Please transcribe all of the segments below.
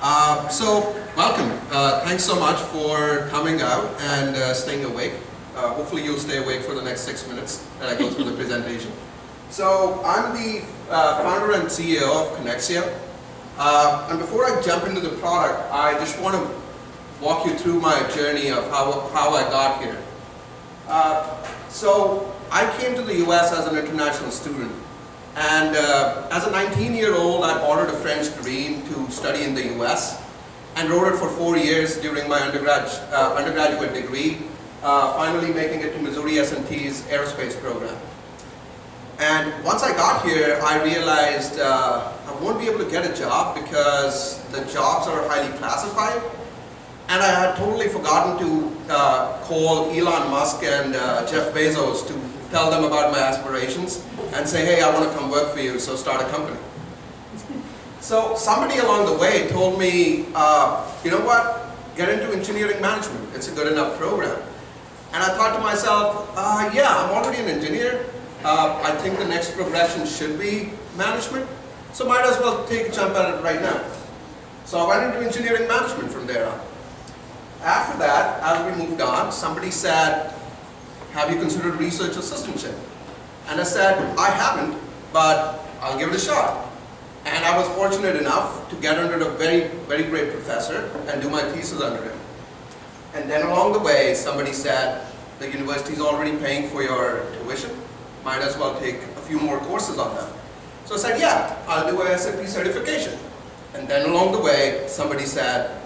Welcome. Thanks so much for coming out and staying awake. Hopefully you'll stay awake for the next 6 minutes that I go through the presentation. So I'm the founder and CEO of Connexio. And before I jump into the product, I just want to walk you through my journey of how I got here. So I came to the US as an international student. And as a 19-year-old, I borrowed a French degree to study in the US and wrote it for 4 years during my undergraduate degree, finally making it to Missouri S&T's aerospace program. And once I got here, I realized I won't be able to get a job because the jobs are highly classified. And I had totally forgotten to call Elon Musk and Jeff Bezos to tell them about my aspirations and say, hey, I want to come work for you, so start a company. So somebody along the way told me, you know what, get into engineering management. It's a good enough program. And I thought to myself, yeah, I'm already an engineer. I think the next progression should be management. So might as well take a jump at it right now. So I went into engineering management from there on. After that, as we moved on, somebody said, have you considered research assistantship? And I said, I haven't, but I'll give it a shot. And I was fortunate enough to get under a very, very great professor and do my thesis under him. And then along the way, somebody said, the university's already paying for your tuition, might as well take a few more courses on them. So I said, yeah, I'll do a SAP certification. And then along the way, somebody said,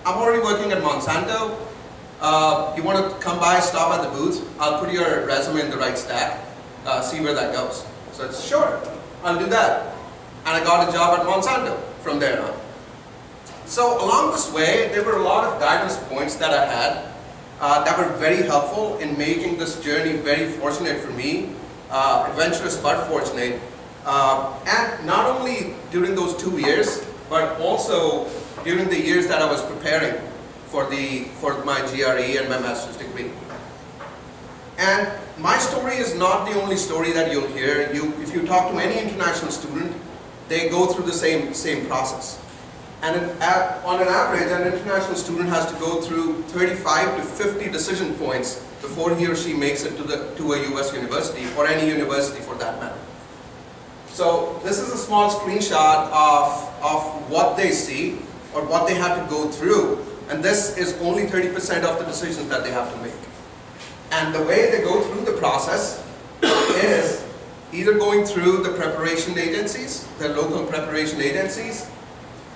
I'm already working at Monsanto. You want to come by, stop at the booth? I'll put your resume in the right stack, see where that goes. So it's sure, I'll do that. And I got a job at Monsanto from there on. So along this way, there were a lot of guidance points that I had that were very helpful in making this journey very fortunate for me, adventurous but fortunate. And not only during those 2 years, but also during the years that I was preparing for my GRE and my master's degree. And my story is not the only story that you'll hear. If you talk to any international student, they go through the same process. And on an average, an international student has to go through 35 to 50 decision points before he or she makes it to a US university, or any university for that matter. So this is a small screenshot of what they see, or what they have to go through. And this is only 30% of the decisions that they have to make. And the way they go through the process is either going through the preparation agencies, the local preparation agencies,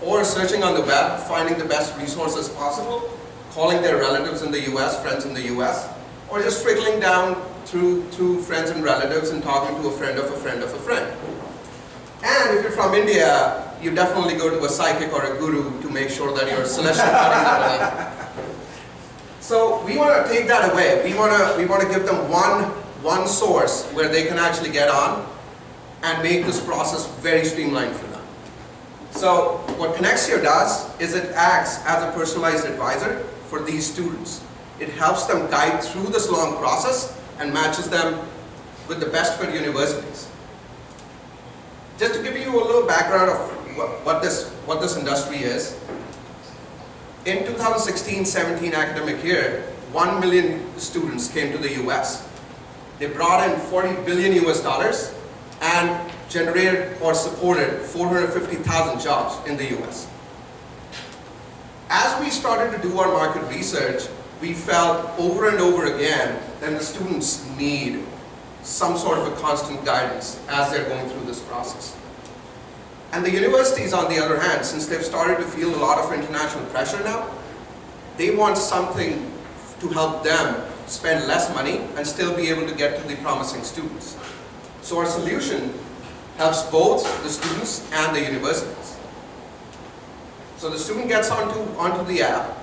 or searching on the web, finding the best resources possible, calling their relatives in the US, friends in the US, or just trickling down through friends and relatives and talking to a friend of a friend of a friend. And if you're from India, you definitely go to a psychic or a guru to make sure that your celestial bodies are aligned. So we want to take that away. We want to give them one source where they can actually get on and make this process very streamlined for them. So what Connexio does is it acts as a personalized advisor for these students. It helps them guide through this long process and matches them with the best fit universities. Just to give you a little background of what this industry is. In 2016-17 academic year, 1 million students came to the US. They brought in $40 billion US and generated or supported 450,000 jobs in the US. As we started to do our market research, we felt over and over again that the students need some sort of a constant guidance as they're going through this process. And the universities, on the other hand, since they've started to feel a lot of international pressure now, they want something to help them spend less money and still be able to get to the promising students. So our solution helps both the students and the universities. So the student gets onto the app,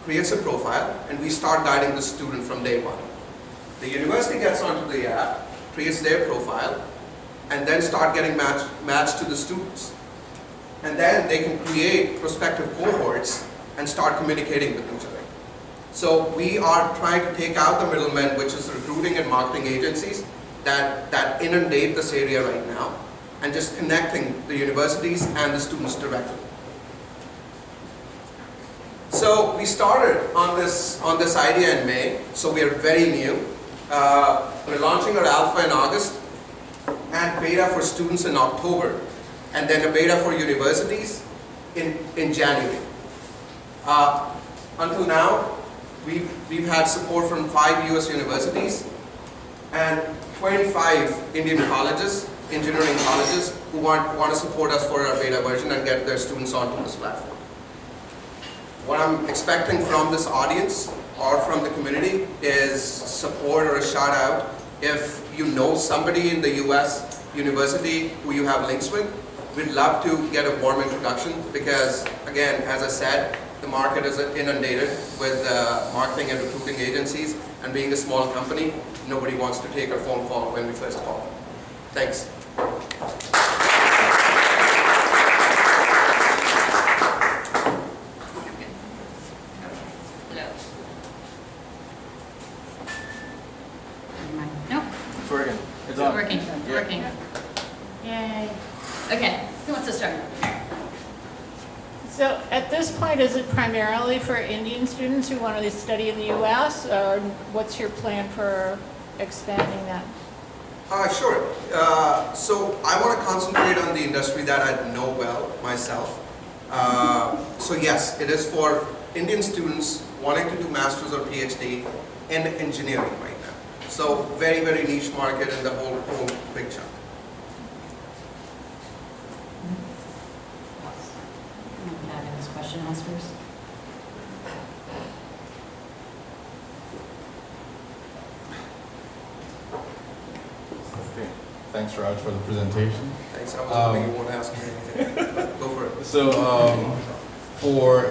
creates a profile, and we start guiding the student from day one. The university gets onto the app, creates their profile, and then start getting matched to the students. And then they can create prospective cohorts and start communicating with each other. So we are trying to take out the middlemen, which is recruiting and marketing agencies that inundate this area right now, and just connecting the universities and the students directly. So we started on this idea in May, so we are very new. We're launching our alpha in August and beta for students in October, and then a beta for universities in January. Until now, we've had support from 5 US universities and 25 Indian colleges, engineering colleges, who want to support us for our beta version and get their students onto this platform. What I'm expecting from this audience or from the community is support or a shout out if you know somebody in the US university who you have links with. We'd love to get a warm introduction because, again, as I said, the market is inundated with marketing and recruiting agencies, and being a small company, nobody wants to take a phone call when we first call. Thanks. Nope. It's working. It's working. It's working. Yay. Okay, who wants to start? So at this point, is it primarily for Indian students who want to study in the U.S., or what's your plan for expanding that? Sure. So I want to concentrate on the industry that I know well myself. So yes, it is for Indian students wanting to do master's or PhD in engineering right now. So very, very niche market in the whole big chunk. Fabulous question askers. Okay. Thanks, Raj, for the presentation. Thanks. I was hoping you won't ask me anything. Go for it. So,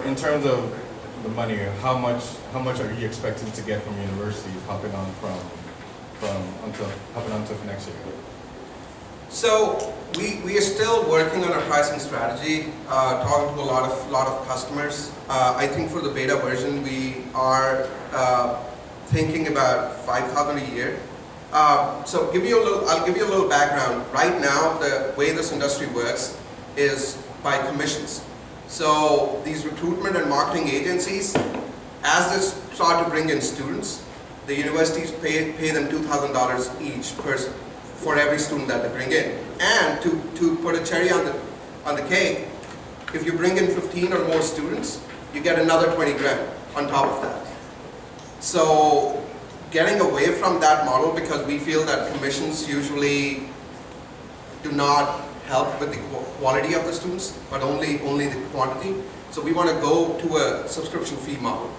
in terms of the money, how much are you expecting to get from universities hopping on to Connexio? So we are still working on our pricing strategy, talking to a lot of customers. I think for the beta version we are thinking about $5,000 a year. So I'll give you a little background. Right now, the way this industry works is by commissions. So these recruitment and marketing agencies, as they start to bring in students, the universities pay them $2,000 each person for every student that they bring in. And to put a cherry on the cake, if you bring in 15 or more students, you get another 20 grand on top of that. So getting away from that model, because we feel that commissions usually do not help with the quality of the students, but only the quantity. So we want to go to a subscription fee model.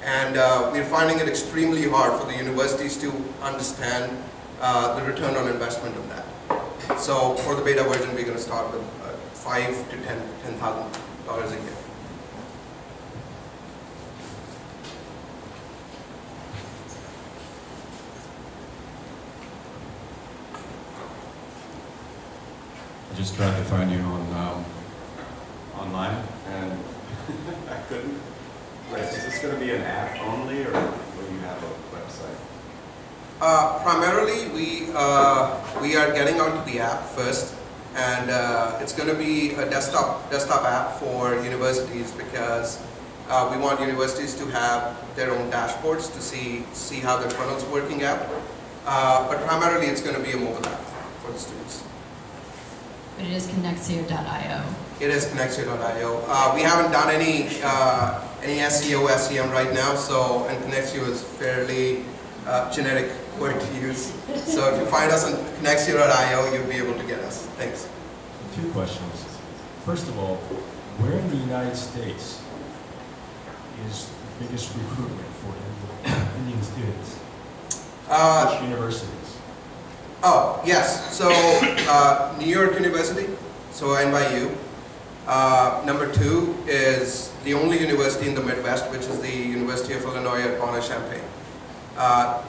And we're finding it extremely hard for the universities to understand the return on investment on that. So for the beta version, we're going to start with $5,000 to $10,000 a year. I just tried to find you on online, and I couldn't. Is this going to be an app only, or will you have a website? Primarily, we are getting onto the app first, and it's going to be a desktop app for universities, because we want universities to have their own dashboards to see how their funnel's working out. But primarily, it's going to be a mobile app for the students. But it is Connexio.io. It is Connexio.io. We haven't done any SEO, SEM right now, and Connexio is fairly generic word to use. So if you find us on Connexio.io, you'll be able to get us. Thanks. Two questions. First of all, where in the United States is the biggest recruitment for Indian students? Which universities? Oh, yes. So New York University, so NYU. Number 2 is the only university in the Midwest, which is the University of Illinois at Urbana-Champaign.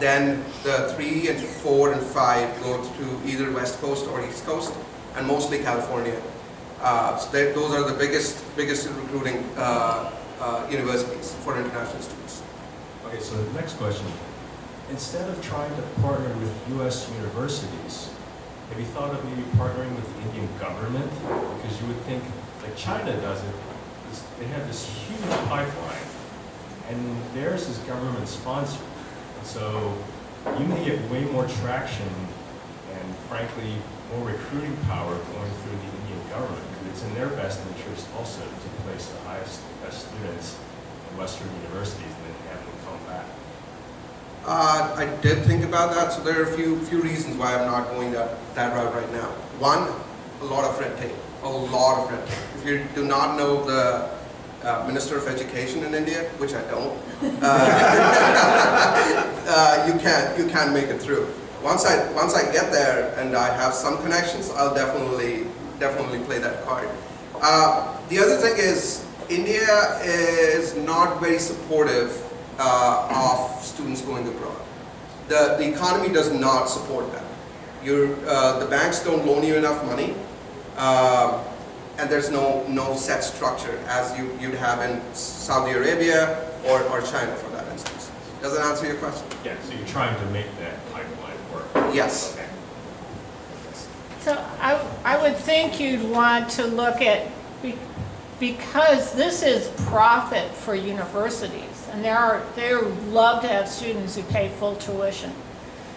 Then the 3 and 4 and 5 go to either West Coast or East Coast, and mostly California. So those are the biggest recruiting universities for international students. Okay, so the next question. Instead of trying to partner with U.S. universities, have you thought of maybe partnering with the Indian government? Because you would think, like China does it, they have this huge pipeline and theirs is government sponsored. So you may get way more traction and frankly more recruiting power going through the Indian government. It's in their best interest also to place the highest, best students in Western universities and then have them come back. I did think about that, so there are a few reasons why I'm not going that route right now. One, a lot of red tape. A lot of red tape. If you do not know the Minister of Education in India, which I don't, you can't make it through. Once I get there and I have some connections, I'll definitely play that card. The other thing is India is not very supportive of students going abroad. The economy does not support that. The banks don't loan you enough money, and there's no set structure as you'd have in Saudi Arabia or China, for that instance. Does that answer your question? Yeah, so you're trying to make that pipeline work. Yes. Okay. So I would think you'd want to look at, because this is profit for universities, and they love to have students who pay full tuition.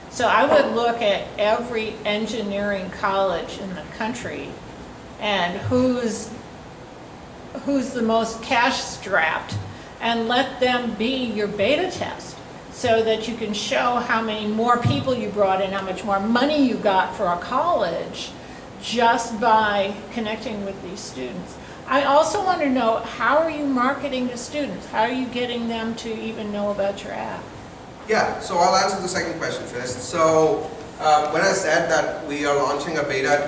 So I would look at every engineering college in the country and who's the most cash strapped, and let them be your beta test so that you can show how many more people you brought in, how much more money you got for a college just by connecting with these students. I also want to know, how are you marketing to students? How are you getting them to even know about your app? Yeah, so I'll answer the second question first. So when I said that we are launching a beta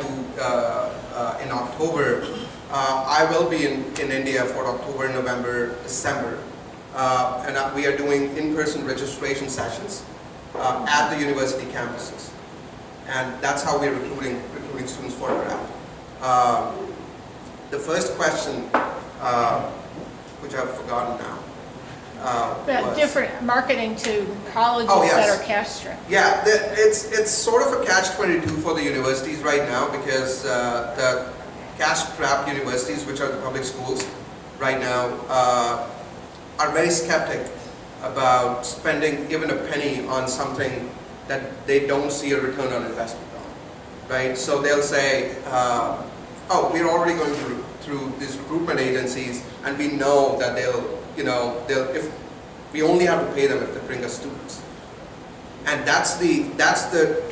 in October, I will be in India for October, November, December. And we are doing in-person registration sessions at the university campuses. And that's how we're recruiting students for our app. The first question, which I've forgotten now, That different marketing to colleges Oh, yes. that are cash strapped. yeah, it's sort of a catch-22 for the universities right now, because the cash-strapped universities, which are the public schools right now, are very skeptic about spending even a penny on something that they don't see a return on investment on, right? So they'll say, oh, we're already going through these recruitment agencies, and we know that if we only have to pay them if they bring us students. And that's the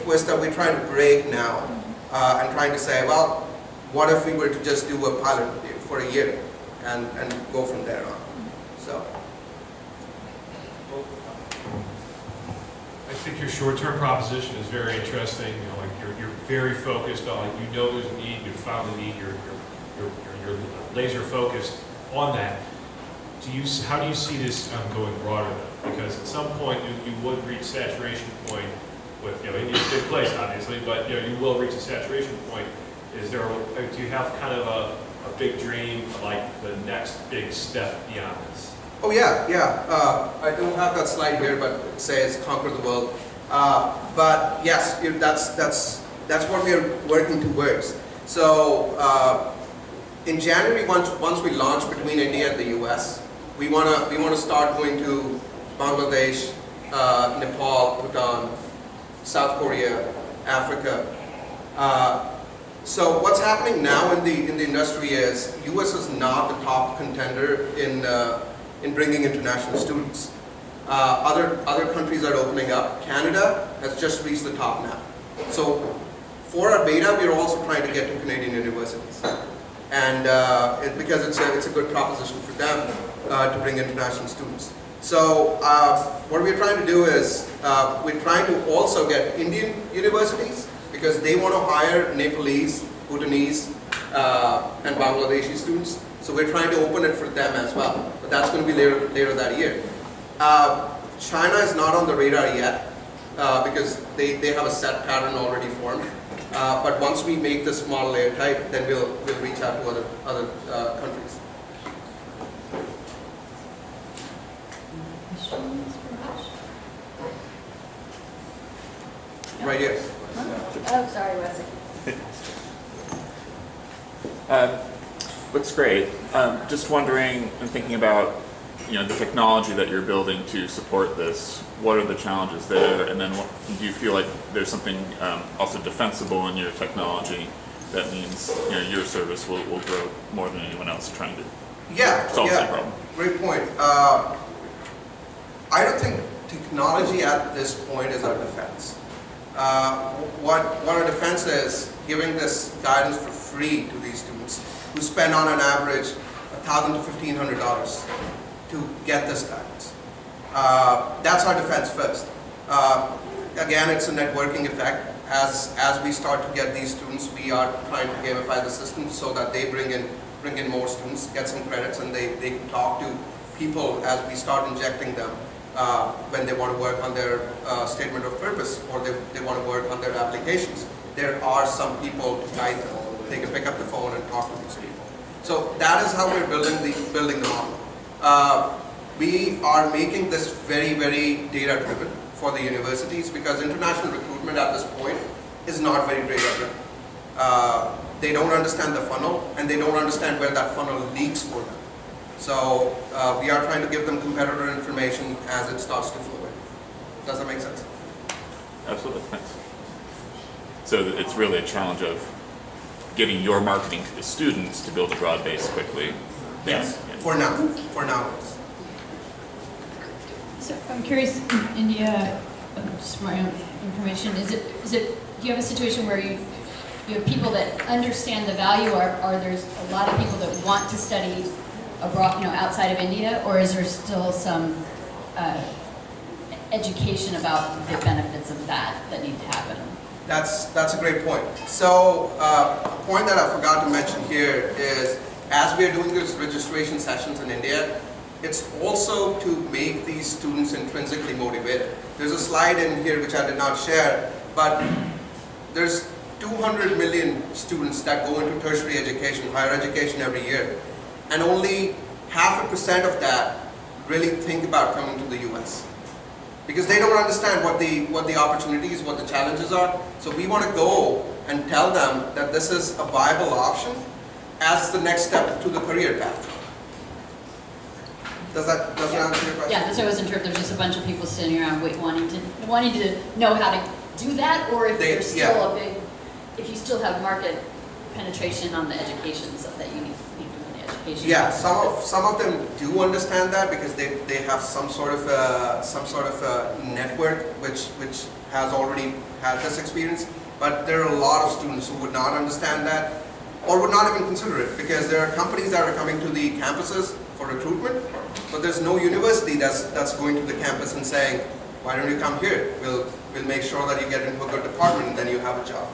twist that we're trying to break now, and trying to say, well, what if we were to just do a pilot for a year and go from there on? So. I think your short-term proposition is very interesting. You know, like you're very focused on, there's a need, you found the need, you're laser focused on that. How do you see this going broader though? Because at some point you would reach saturation point with, India's a big place obviously, but you will reach a saturation point. Do you have kind of a big dream, like the next big step beyond this? Oh yeah. I don't have that slide here, but it says conquer the world. But yes, that's what we are working towards. So in January, once we launch between India and the U.S., we wanna start going to Bangladesh, Nepal, Bhutan, South Korea, Africa. So what's happening now in the industry is U.S. is not the top contender in bringing international students. Other countries are opening up. Canada has just reached the top now. So for our beta, we are also trying to get to Canadian universities, and because it's a good proposition for them to bring international students. So what we're trying to do is we're trying to also get Indian universities, because they want to hire Nepalese, Bhutanese, and Bangladeshi students. So we're trying to open it for them as well. But that's going to be later that year. China is not on the radar yet, because they have a set pattern already formed. But once we make this model airtight, then we'll reach out to other countries. Right here. Oh, sorry, Wesley. Looks great. Just wondering, I'm thinking about the technology that you're building to support this, what are the challenges there? And then do you feel like there's something also defensible in your technology that means your service will grow more than anyone else trying to solve that problem? Great point. I don't think technology at this point is our defense. What our defense is, giving this guidance for free to these students who spend on an average $1,000 to $1,500 to get this guidance. That's our defense first. Again, it's a networking effect. As we start to get these students, we are trying to gamify the system so that they bring in more students, get some credits, and they can talk to people as we start injecting them when they want to work on their statement of purpose or they want to work on their applications. There are some people to guide them. They can pick up the phone and talk to these people. So that is how we're building the model. We are making this very, very data-driven for the universities because international recruitment at this point is not very data-driven. They don't understand the funnel and they don't understand where that funnel leaks for them. So we are trying to give them competitor information as it starts to flow in. Does that make sense? Absolutely, thanks. So it's really a challenge of getting your marketing to the students to build a broad base quickly. Yes, for now. Yes. So I'm curious, in India, just for my own information, is it, do you have a situation where you have people that understand the value, or there's a lot of people that want to study abroad, outside of India, or is there still some education about the benefits of that need to happen? That's a great point. So a point that I forgot to mention here is, as we are doing these registration sessions in India, it's also to make these students intrinsically motivated. There's a slide in here which I did not share, but there's 200 million students that go into tertiary education, higher education every year, and only 0.5% of that really think about coming to the US. Because they don't understand what the opportunities, what the challenges are. So we want to go and tell them that this is a viable option as the next step to the career path. Does that answer your question? Yeah, that's what I was interpreting. There's just a bunch of people sitting around wanting to know how to do that, or if there's still if you still have market penetration on the education stuff that you need to do in the education. Yeah, some of them do understand that because they have some sort of a network which has already had this experience. But there are a lot of students who would not understand that or would not even consider it because there are companies that are coming to the campuses for recruitment, but there's no university that's going to the campus and saying, why don't you come here? We'll make sure that you get into a good department and then you have a job.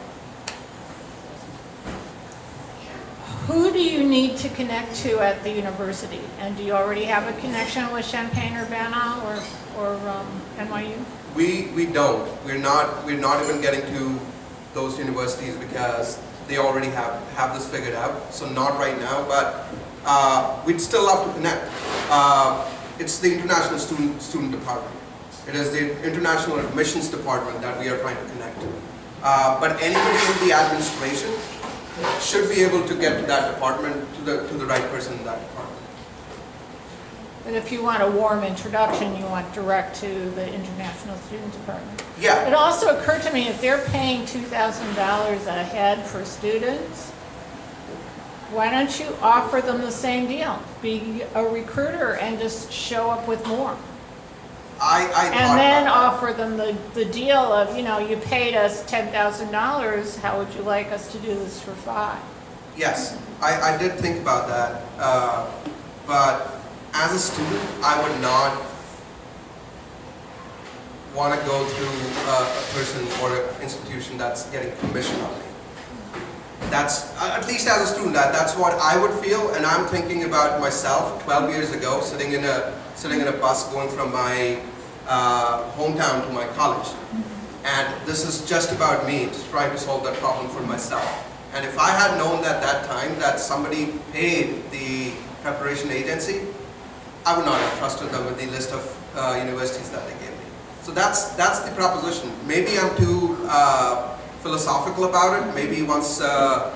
Who do you need to connect to at the university? And do you already have a connection with Champaign-Urbana or NYU? We don't. We're not even getting to those universities because they already have this figured out. So not right now, but we'd still love to connect. It's the international student department. It is the international admissions department that we are trying to connect to. But anybody in the administration should be able to get to that department, to the right person in that department. But if you want a warm introduction, you want direct to the international student department. Yeah. It also occurred to me, if they're paying $2,000 a head for students, why don't you offer them the same deal? Be a recruiter and just show up with more. And then offer them the deal of, you paid us $10,000, how would you like us to do this for $5,000? Yes, I did think about that, but as a student, I would not want to go through a person or an institution that's getting commission on me. That's, at least as a student, that's what I would feel, and I'm thinking about myself 12 years ago, sitting in a bus going from my hometown to my college. And this is just about me, just trying to solve that problem for myself. And if I had known at that time that somebody paid the preparation agency, I would not have trusted them with the list of universities that they gave me. So that's the proposition. Maybe I'm too philosophical about it. Maybe once I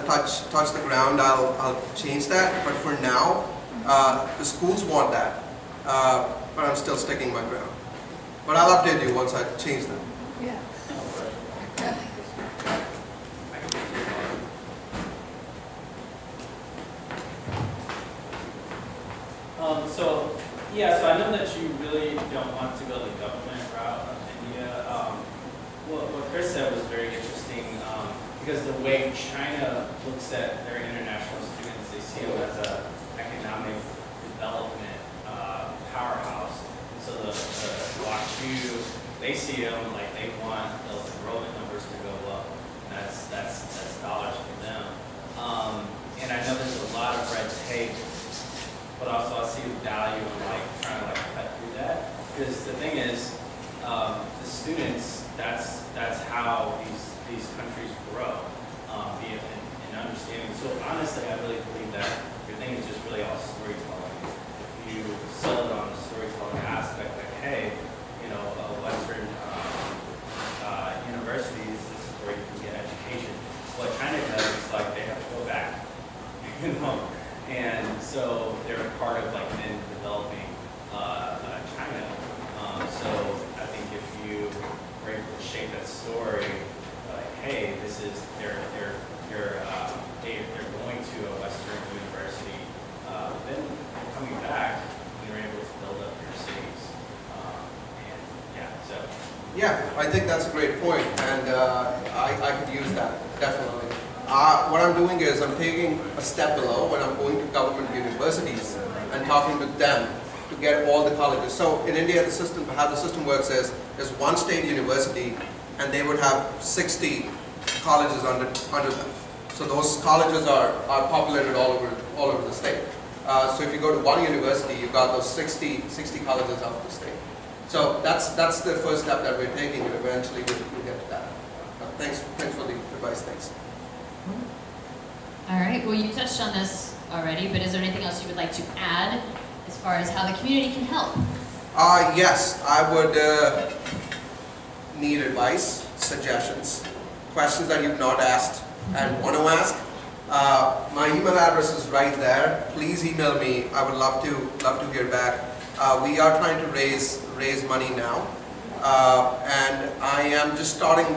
touch the ground, I'll change that. But for now, The schools want that, but I'm still sticking my ground. But I'll update you once I change them. Yeah. So I know that you really don't want to go the government route of India. What Chris said was very interesting because the way China looks at their international students, they see them as an economic development powerhouse. So the WashU, they see them like they want those enrollment numbers to go up. That's dollars for them. And I know there's a lot of red tape, but also I see the value in like trying to like cut through that. Because the thing is, the students, that's how these countries grow, be it in understanding. So honestly, I really believe that your thing is just really all storytelling. If you sell it on the storytelling aspect, like, hey, you know, Western universities, this is where you can get education. What China does is like they have to go back, you know. And so they're a part of like then developing China. So I think if you were able to shape that story, like, hey, this is they're going to a Western university, then coming back, you're able to build up your cities. And yeah, so. Yeah, I think that's a great point, and I could use that, definitely. What I'm doing is I'm taking a step below when I'm going to government universities and talking to them to get all the colleges. So in India, how the system works is there's one state university and they would have 60 colleges under them. So those colleges are populated all over the state. So if you go to one university, you've got those 60 colleges out of the state. So that's the first step that we're taking, and eventually we'll get to that. Thanks for the advice. Thanks. All right, well, you touched on this already, but is there anything else you would like to add as far as how the community can help? Yes, I would need advice, suggestions, questions that you've not asked and want to ask. My email address is right there. Please email me. I would love to hear back. We are trying to raise money now, and I am just starting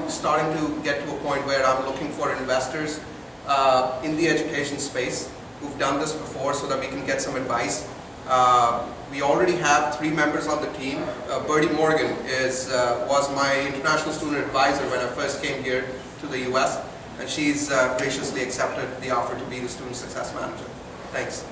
to get to a point where I'm looking for investors in the education space who've done this before, so that we can get some advice. We already have 3 members on the team. Bertie Morgan was my international student advisor when I first came here to the US, and she's graciously accepted the offer to be the student success manager. Thanks.